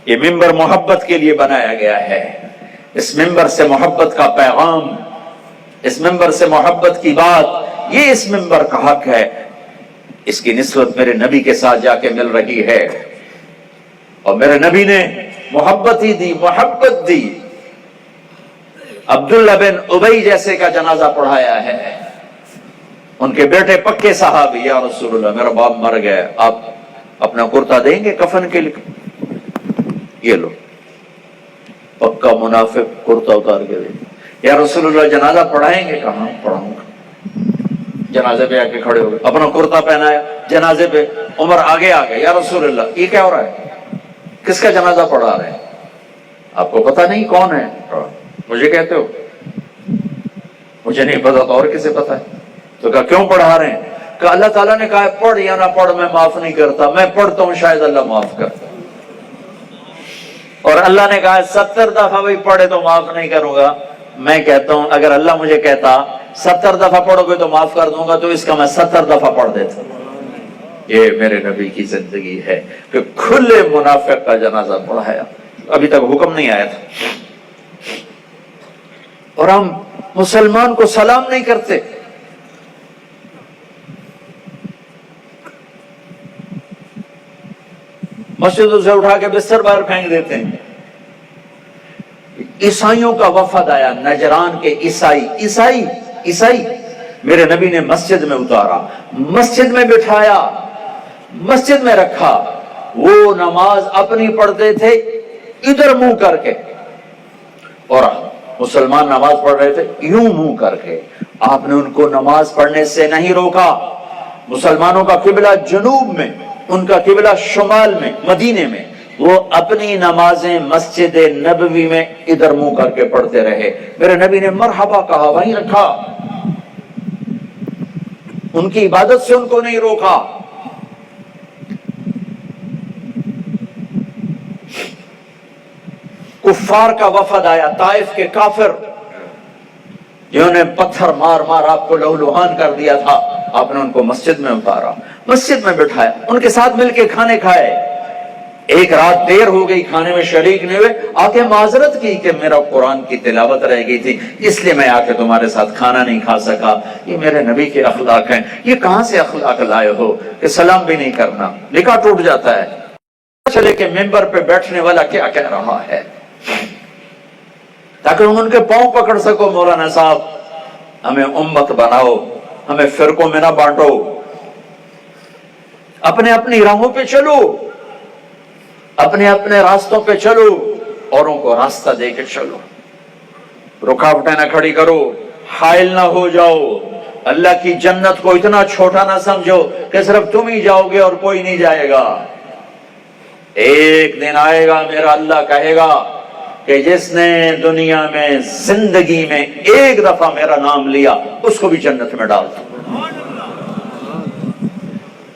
یہ ممبر محبت کے لیے بنایا گیا ہے. اس ممبر سے محبت کا پیغام، اس ممبر سے محبت کی بات، یہ اس ممبر کا حق ہے. اس کی نسبت میرے نبی کے ساتھ جا کے مل رہی ہے، اور میرے نبی نے محبت ہی دی، محبت دی. عبداللہ بن ابی جیسے کا جنازہ پڑھایا ہے. ان کے بیٹے پکے صحابی، یا رسول اللہ میرا باپ مر گیا، آپ اپنا کرتا دیں گے کفن کے لیے؟ یہ لو پکا منافق کرتا اتار کے دیں. یا رسول اللہ جنازہ پڑھائیں گے؟ کہاں پڑھاؤں گا. جنازے پہ آ کے کھڑے ہو گئے، اپنا کرتا پہنایا جنازے پہ. عمر آگے آ گئے، یا رسول اللہ یہ کیا ہو رہا ہے؟ کس کا جنازہ پڑھا رہے ہیں؟ آپ کو پتہ نہیں کون ہے؟ مجھے کہتے ہو؟ مجھے نہیں پتا تو اور کسے پتا ہے؟ تو کہا کیوں پڑھا رہے ہیں؟ کہا اللہ تعالیٰ نے کہا پڑھ یا نہ پڑھ میں معاف نہیں کرتا، میں پڑھتا ہوں شاید اللہ معاف کرتا. اور اللہ نے کہا 70 دفعہ بھی پڑھے تو معاف نہیں کروں گا. میں کہتا ہوں اگر اللہ مجھے کہتا 70 دفعہ پڑھو گے تو معاف کر دوں گا، تو اس کا میں 70 دفعہ پڑھ دیتا. یہ میرے نبی کی زندگی ہے کہ کھلے منافق کا جنازہ پڑھایا. ابھی تک حکم نہیں آیا تھا، اور ہم مسلمان کو سلام نہیں کرتے. مسجدوں سے اٹھا کے بستر باہر پھینک دیتے ہیں. عیسائیوں کا وفد آیا، نجران کے عیسائی میرے نبی نے مسجد میں اتارا، مسجد میں بٹھایا، مسجد میں رکھا. وہ نماز اپنی پڑھتے تھے ادھر منہ کر کے، اور مسلمان نماز پڑھ رہے تھے یوں منہ کر کے. آپ نے ان کو نماز پڑھنے سے نہیں روکا. مسلمانوں کا قبلہ جنوب میں، ان کا قبلہ شمال میں، مدینے میں. وہ اپنی نمازیں مسجد نبوی میں ادھر منہ کر کے پڑھتے رہے. میرے نبی نے مرحبا کہا، وہیں رکھا، ان کی عبادت سے ان کو نہیں روکا. کفار کا وفد آیا، طائف کے کافر جنہوں نے پتھر مار مار آپ کو لہولہان کر دیا تھا. آپ نے ان کو مسجد میں اتارا، مسجد میں بٹھایا، ان کے ساتھ مل کے کھانے کھائے. ایک رات دیر ہو گئی، کھانے میں شریک نہیں ہوئے. آ کے معذرت کی کہ میرا قرآن کی تلاوت رہ گئی تھی، اس لیے میں آ کے تمہارے ساتھ کھانا نہیں کھا سکا. یہ میرے نبی کے اخلاق ہیں. یہ کہاں سے اخلاق لائے ہو کہ سلام بھی نہیں کرنا؟ نکاح ٹوٹ جاتا ہے. چلے کہ ممبر پہ بیٹھنے والا کیا کہہ رہا ہے، تاکہ ہم ان کے پاؤں پکڑ سکو. مولانا صاحب ہمیں امت بناؤ، ہمیں فرقوں میں نہ بانٹو، اپنے اپنی راہوں پہ چلو، اپنے اپنے راستوں پہ چلو، اوروں کو راستہ دے کے چلو. رکاوٹیں نہ کھڑی کرو، حائل نہ ہو جاؤ. اللہ کی جنت کو اتنا چھوٹا نہ سمجھو کہ صرف تم ہی جاؤ گے اور کوئی نہیں جائے گا. ایک دن آئے گا میرا اللہ کہے گا کہ جس نے دنیا میں زندگی میں ایک دفعہ میرا نام لیا اس کو بھی جنت میں ڈال دو.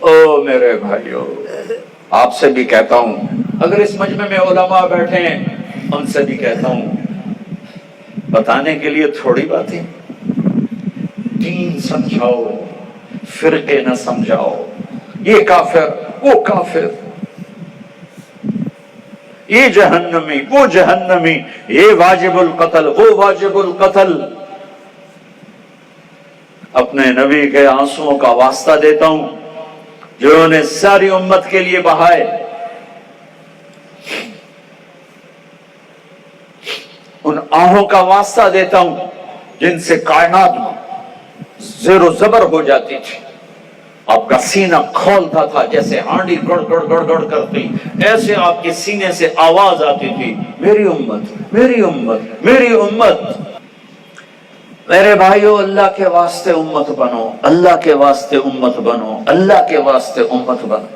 او میرے بھائیو، آپ سے بھی کہتا ہوں، اگر اس مجمع میں علماء بیٹھے ہیں ان سے بھی کہتا ہوں، بتانے کے لیے تھوڑی باتیں، دین سمجھاؤ، فرقے نہ سمجھاؤ. یہ کافر، وہ کافر، یہ جہنمی، وہ جہنمی، یہ واجب القتل، وہ واجب القتل. اپنے نبی کے آنسوؤں کا واسطہ دیتا ہوں جو انہوں نے ساری امت کے لیے بہائے. ان آہوں کا واسطہ دیتا ہوں جن سے کائنات زیر و زبر ہو جاتی تھی. آپ کا سینہ کھولتا تھا جیسے ہانڈی گڑ گڑ گڑ گڑ کرتی، ایسے آپ کے سینے سے آواز آتی تھی، میری امت، میری امت، میری امت. میرے بھائیو، اللہ کے واسطے امت بنو، اللہ کے واسطے امت بنو، اللہ کے واسطے امت بنو.